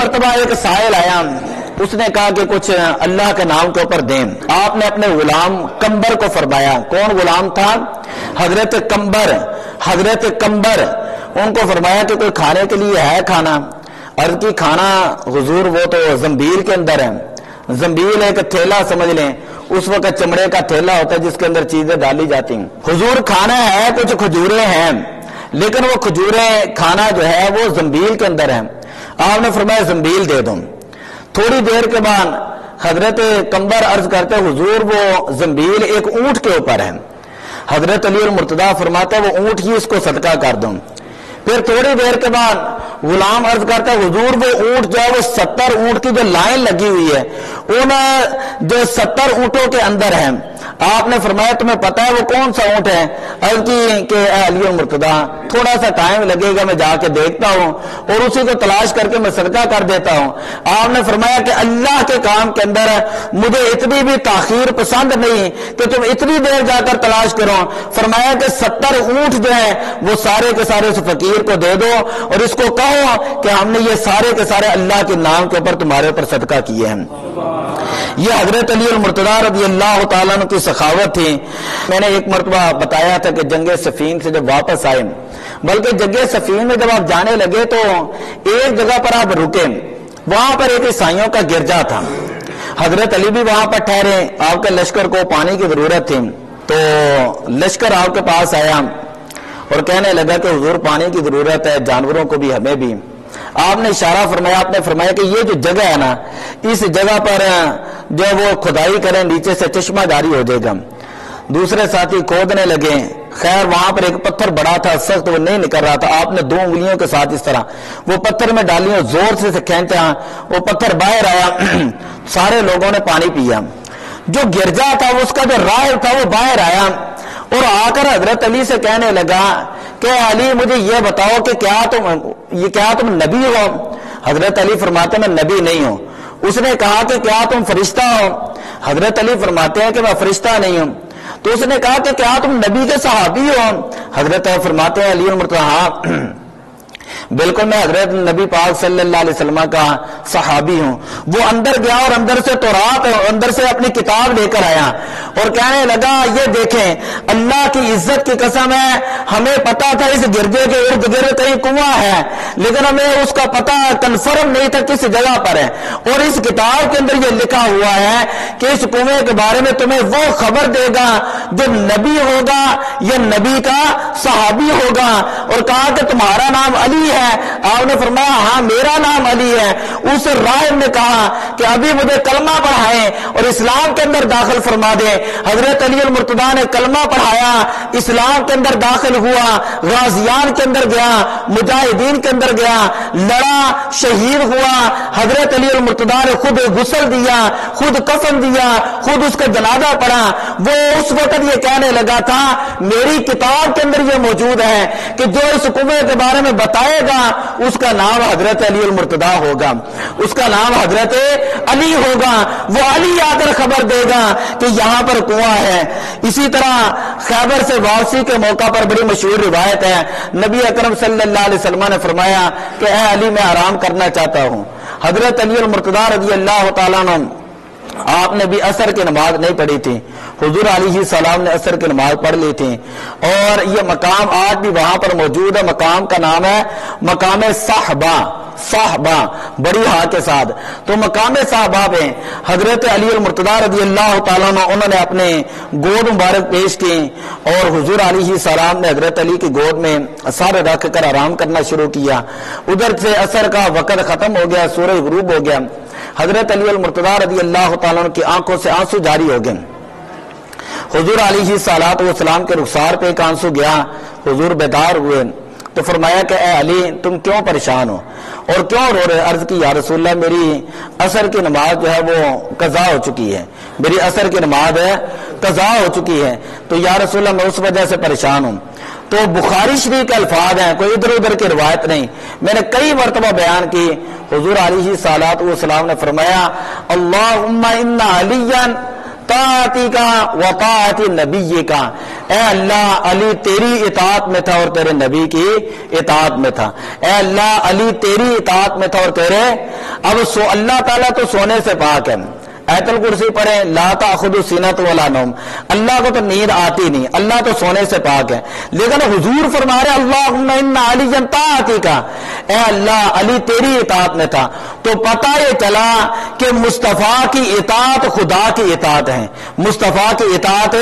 مرتبہ ایک سائل آیا, اس نے کہا کہ کچھ اللہ کے نام کے اوپر دیں. آپ نے اپنے غلام کمبر کو فرمایا. کون غلام تھا؟ حضرت کمبر. حضرت کمبر ان کو فرمایا کہ کوئی کھانے کے لیے ہے کھانا؟ عرض کی کھانا حضور وہ تو زنبیل کے اندر ہے. زنبیل ایک تھیلا سمجھ لیں, اس وقت چمڑے کا تھیلا ہوتا ہے جس کے اندر چیزیں ڈالی جاتی ہیں. حضور کھانا ہے, کچھ کھجوریں ہیں, لیکن وہ کھجوریں کھانا جو ہے وہ زنبیل کے اندر ہے. آپ نے فرمایا زنبیل دے دو. تھوڑی دیر کے بعد حضرت کمبر عرض کرتے حضور وہ زنبیل ایک اونٹ کے اوپر ہے. حضرت علی المرتضیٰ فرماتے وہ اونٹ ہی اس کو صدقہ کر دوں. پھر تھوڑی دیر کے بعد غلام عرض کرتا ہے حضور وہ اونٹ جو ہے وہ 70 اونٹ کی جو لائن لگی ہوئی ہے ان جو 70 اونٹوں کے اندر ہیں. آپ نے فرمایا تمہیں پتا ہے وہ کون سا اونٹ ہے؟ عرض کی کہ اے علی المرتضیٰ تھوڑا سا ٹائم لگے گا, میں جا کے دیکھتا ہوں اور اسی کو تلاش کر کے میں صدقہ کر دیتا ہوں. آپ نے فرمایا کہ اللہ کے کام کے اندر مجھے اتنی بھی تاخیر پسند نہیں کہ تم اتنی دیر جا کر تلاش کرو. فرمایا کہ 70 اونٹ جو ہیں وہ سارے کے سارے اس فقیر کو دے دو اور اس کو کہو کہ ہم نے یہ سارے کے سارے اللہ کے نام کے اوپر تمہارے اوپر صدقہ کیے ہیں. یہ حضرت علی المرتضیٰ رضی اللہ تعالیٰ عنہ کی سخاوت تھی. میں نے ایک مرتبہ بتایا تھا کہ جنگ صفین سے جب واپس آئے, بلکہ جنگ صفین میں جب آپ جانے لگے تو ایک جگہ پر آپ رکے, وہاں پر ایک عیسائیوں کا گرجا تھا. حضرت علی بھی وہاں پر ٹھہرے. آپ کے لشکر کو پانی کی ضرورت تھی تو لشکر آپ کے پاس آیا اور کہنے لگا کہ حضور پانی کی ضرورت ہے, جانوروں کو بھی ہمیں بھی. آپ نے اشارہ فرمایا, آپ نے فرمایا کہ یہ جو جگہ ہے نا اس جگہ پر جو وہ کھدائی کریں, نیچے سے چشمہ جاری ہو جائے گا. دوسرے ساتھی کھودنے لگے. خیر وہاں پر ایک پتھر بڑا تھا, سخت, وہ نہیں نکل رہا تھا. آپ نے 2 انگلیوں کے ساتھ اس طرح وہ پتھر میں ڈالی اور زور سے کھینچا, وہ پتھر باہر آیا. سارے لوگوں نے پانی پیا. جو گرجا تھا اس کا جو راہب تھا وہ باہر آیا اور آ کر حضرت علی سے کہنے لگا کہ علی مجھے یہ بتاؤ کہ کیا تم نبی ہو؟ حضرت علی فرماتے میں نبی نہیں ہوں. اس نے کہا کہ کیا تم فرشتہ ہو؟ حضرت علی فرماتے ہیں کہ میں فرشتہ نہیں ہوں. تو اس نے کہا کہ کیا تم نبی کے صحابی ہو؟ حضرت فرماتے ہیں علی المرتضیٰ ہاں بالکل میں حضرت نبی پاک صلی اللہ علیہ وسلم کا صحابی ہوں. وہ اندر گیا اور اندر سے تورات اور اندر سے اپنی کتاب لے کر آیا اور کہنے لگا یہ دیکھیں اللہ کی عزت کی قسم ہے, ہمیں پتا تھا اس گرجے کے ارد گرد کہیں کنواں ہے, لیکن ہمیں اس کا پتہ کنفرم نہیں تھا کس جگہ پر ہے. اور اس کتاب کے اندر یہ لکھا ہوا ہے کہ اس کنویں کے بارے میں تمہیں وہ خبر دے گا جو نبی ہوگا یا نبی کا صحابی ہوگا. اور کہا کہ تمہارا نام علی ہے. آپ نے فرمایا ہاں میرا نام علی ہے. اس راہب نے کہا کہ ابھی مجھے کلمہ پڑھائیں اور اسلام کے اندر داخل فرما دیں. حضرت علی المرتضیٰ نے کلمہ پڑھایا, اسلام کے اندر داخل ہوا, غازیان کے اندر گیا, مجاہدین کے اندر گیا, لڑا, شہید ہوا. حضرت علی المرتضیٰ نے خود غسل دیا, خود کفن دیا, خود اس کا جنازہ پڑھا. وہ اس وقت یہ کہنے لگا تھا میری کتاب کے اندر یہ موجود ہے کہ جو اس کنویں کے بارے میں بتائے گا اس کا نام حضرت علی المرتضیٰ ہوگا, اس کا نام حضرت علی ہوگا. وہ علی آ کر خبر دے گا کہ یہاں پر کنواں ہے. اسی طرح خیبر سے واپسی کے موقع پر بڑی مشہور روایت ہے, نبی اکرم صلی اللہ علیہ وسلم نے فرمایا کہ اے علی میں آرام کرنا چاہتا ہوں. حضرت علی المرتضیٰ رضی اللہ تعالیٰ عنہ آپ نے بھی عصر کی نماز نہیں پڑھی تھی, حضور علیہ السلام نے عصر کی نماز پڑھ لی تھی. اور یہ مقام آج بھی وہاں پر موجود ہے. مقام کا نام ہے مقام صحبہ, صحبہ بڑی ہا کے ساتھ. تو مقام صحبہ میں حضرت علی المرتضیٰ رضی اللہ تعالیٰ عنہ انہوں نے اپنے گود مبارک پیش کی اور حضور علیہ السلام نے حضرت علی کی گود میں سر رکھ کر آرام کرنا شروع کیا. ادھر سے عصر کا وقت ختم ہو گیا, سورج غروب ہو گیا. حضرت علی المرتضیٰ رضی اللہ تعالیٰ عنہ کی آنکھوں سے آنسو جاری ہو گئے. حضور علیہ السلام کے رخسار پہ ایک آنسو گیا. حضور بیدار ہوئے تو فرمایا کہ اے علی تم کیوں پریشان ہو اور کیوں رو رہے؟ عرض کی یا رسول اللہ میری عصر کی نماز جو ہے وہ قضا ہو چکی ہے, میری عصر کی نماز ہے قضا ہو چکی ہے. تو یا رسول اللہ میں اس وجہ سے پریشان ہوں. تو بخاری شریف کے الفاظ ہیں, کوئی ادھر ادھر کی روایت نہیں. میں نے کئی مرتبہ بیان کی. حضور علیہ السلام نے فرمایا اللہم ان علیاً طاعتی کا و طاعت نبی کا, اے اللہ علی تیری اطاعت میں تھا اور تیرے نبی کی اطاعت میں تھا. اے اللہ علی تیری اطاعت میں تھا اور تیرے اب اللہ تعالیٰ تو سونے سے پاک ہے، آیت الکرسی پڑھیں، لا تأخذ سینۃ ولا نوم، اللہ کو تو نیند آتی نہیں، اللہ تو سونے سے پاک ہے۔ لیکن حضور فرما رہے اللہم ان علی طاعتی کا، اے اللہ علی تیری اطاعت میں تھا۔ تو پتہ یہ چلا کہ مصطفیٰ کی اطاعت خدا کی اطاعت ہے، مصطفیٰ کی اطاعت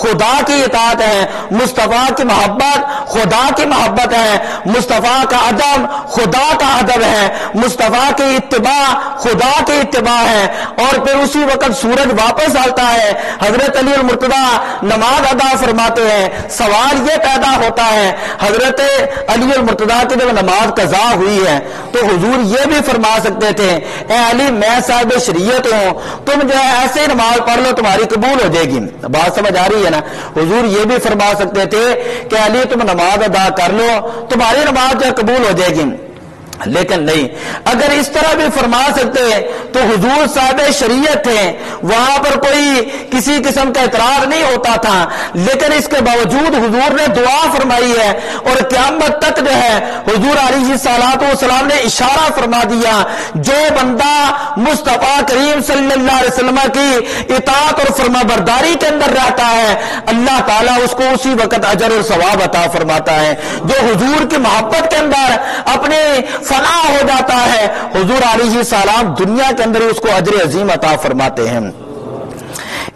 خدا کی اطاعت ہے، مصطفیٰ کی محبت خدا کی محبت ہے، مصطفیٰ کا ادب خدا کا ادب ہے، مصطفیٰ کی اتباع خدا کی اتباع ہے۔ اور پھر اسی وقت سورج واپس آتا ہے، حضرت علی المرتضیٰ نماز ادا فرماتے ہیں۔ سوال یہ پیدا ہوتا ہے حضرت علی المرتضیٰ کی جب نماز قضا ہوئی ہے تو حضور یہ بھی فرما سکتے تھے اے علی میں صاحب شریعت ہوں، تم جو ہے ایسے ہی نماز پڑھ لو تمہاری قبول ہو جائے گی۔ بات سمجھ آ رہی ہے نا؟ حضور یہ بھی فرما سکتے تھے کہ علی تم نماز ادا کر لو تمہاری نماز جو ہے قبول ہو جائے گی، لیکن نہیں۔ اگر اس طرح بھی فرما سکتے تو حضور صاحب شریعت تھے، وہاں پر کوئی کسی قسم کا اعتراض نہیں ہوتا تھا، لیکن اس کے باوجود حضور نے دعا فرمائی ہے اور قیامت تک جو ہے حضور علیہ الصلوۃ والسلام نے اشارہ فرما دیا جو بندہ مصطفیٰ کریم صلی اللہ علیہ وسلم کی اطاعت اور فرما برداری کے اندر رہتا ہے اللہ تعالیٰ اس کو اسی وقت اجر اور ثواب عطا فرماتا ہے۔ جو حضور کی محبت کے اندر اپنے فنا ہو جاتا ہے حضور علیہ السلام دنیا کے اندر اس کو اجر عظیم عطا فرماتے ہیں۔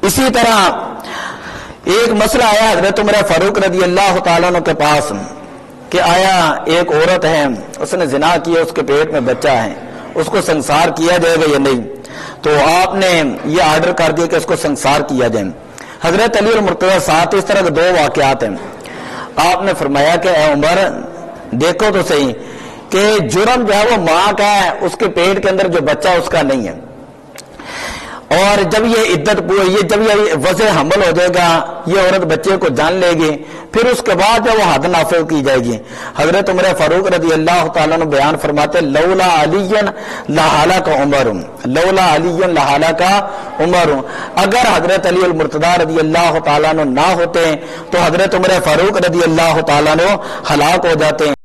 اسی طرح ایک مسئلہ آیا حضرت عمر فاروق رضی اللہ تعالیٰ عنہ کے پاس کہ آیا ایک عورت ہے اس نے زنا کیا، اس کے پیٹ میں بچہ ہے، اس کو سنسار کیا جائے گا یا نہیں؟ تو آپ نے یہ آرڈر کر دیا کہ اس کو سنسار کیا جائے۔ حضرت علی المرتضیٰ ساتھ اس طرح کے دو واقعات ہیں۔ آپ نے فرمایا کہ اے عمر دیکھو تو صحیح کہ جرم جو ہے وہ ماں کا ہے، اس کے پیٹ کے اندر جو بچہ اس کا نہیں ہے، اور جب یہ عدت جب یہ وضع حمل ہو جائے گا یہ عورت بچے کو جان لے گی، پھر اس کے بعد جو وہ حد نافذ کی جائے گی۔ حضرت عمر فاروق رضی اللہ تعالیٰ عنہ بیان فرماتے لولا علی لہلک عمر، لولا علی لہلک عمر، اگر حضرت علی المرتضیٰ رضی اللہ تعالیٰ عنہ نہ ہوتے تو حضرت عمر فاروق رضی اللہ تعالیٰ عنہ ہلاک ہو جاتے ہیں۔